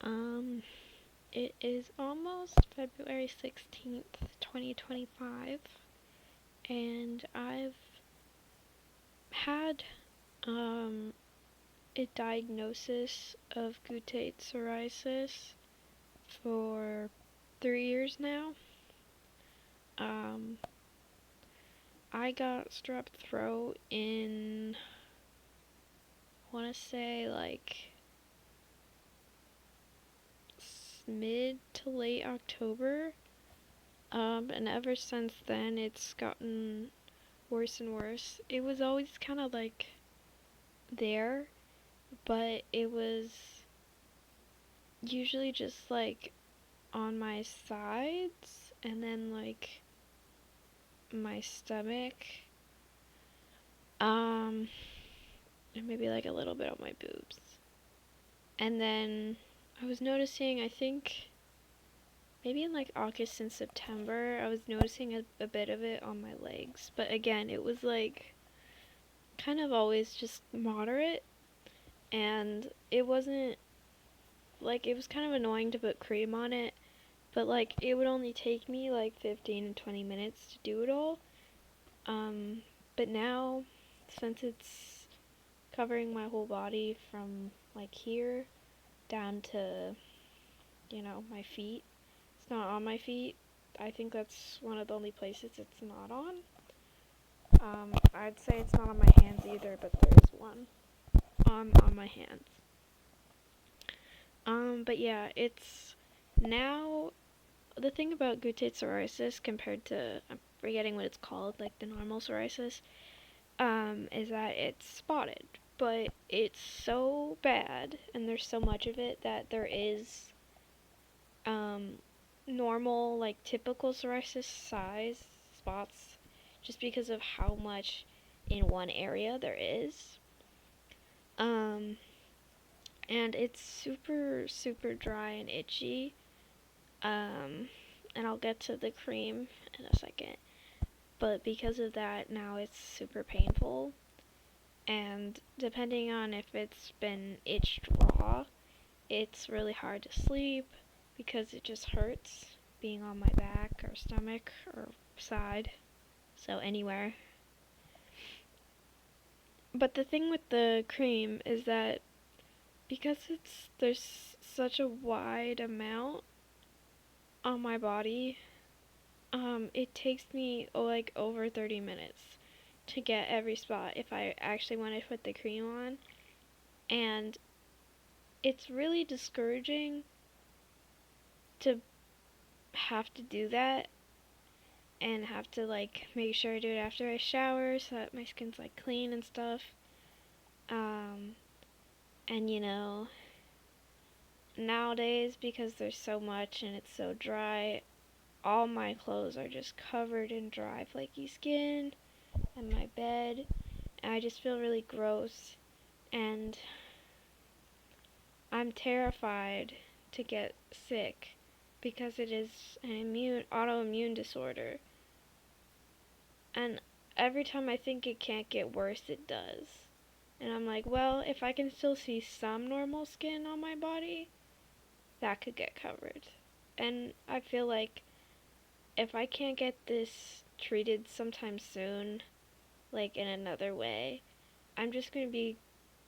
Um, it is almost February 16th, 2025, and I've had a diagnosis of guttate psoriasis for 3 years now. Um, I got strep throat in, I want to say, like, mid to late October. And ever since then, it's gotten worse and worse. It was always kind of like there, but it was usually just like on my sides and then like my stomach. And maybe like a little bit on my boobs. And then I was noticing, I think maybe in like August and September, I was noticing a bit of it on my legs. But again, it was like kind of always just moderate. And it wasn't like, it was kind of annoying to put cream on it. But like, it would only take me like 15 and 20 minutes to do it all. But now, since it's covering my whole body from like here down to, my feet. It's not on my feet. I think that's one of the only places it's not on. I'd say it's not on my hands either, but there is one on my hands. But yeah, it's now, the thing about guttate psoriasis compared to, I'm forgetting what it's called, like the normal psoriasis, is that it's spotted. But it's so bad, and there's so much of it, that there is normal, like typical psoriasis size spots, just because of how much in one area there is. And it's super, super dry and itchy. And I'll get to the cream in a second. But because of that, now it's super painful. And depending on if it's been itched raw, it's really hard to sleep because it just hurts being on my back or stomach or side, so anywhere. But the thing with the cream is that because there's such a wide amount on my body, it takes me like over 30 minutes to get every spot if I actually want to put the cream on. And it's really discouraging to have to do that and have to like make sure I do it after I shower so that my skin's like clean and stuff. And nowadays, because there's so much and it's so dry, all my clothes are just covered in dry flaky skin and my bed, and I just feel really gross, and I'm terrified to get sick because it is an autoimmune disorder. And every time I think it can't get worse, it does. And I'm like, well, if I can still see some normal skin on my body, that could get covered. And I feel like if I can't get this treated sometime soon, like in another way, I'm just going to be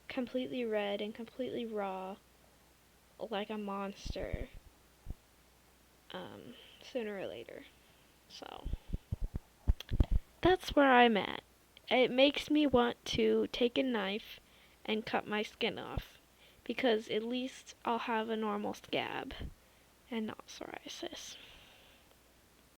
completely red and completely raw, like a monster, sooner or later. So, that's where I'm at. It makes me want to take a knife and cut my skin off, because at least I'll have a normal scab and not psoriasis.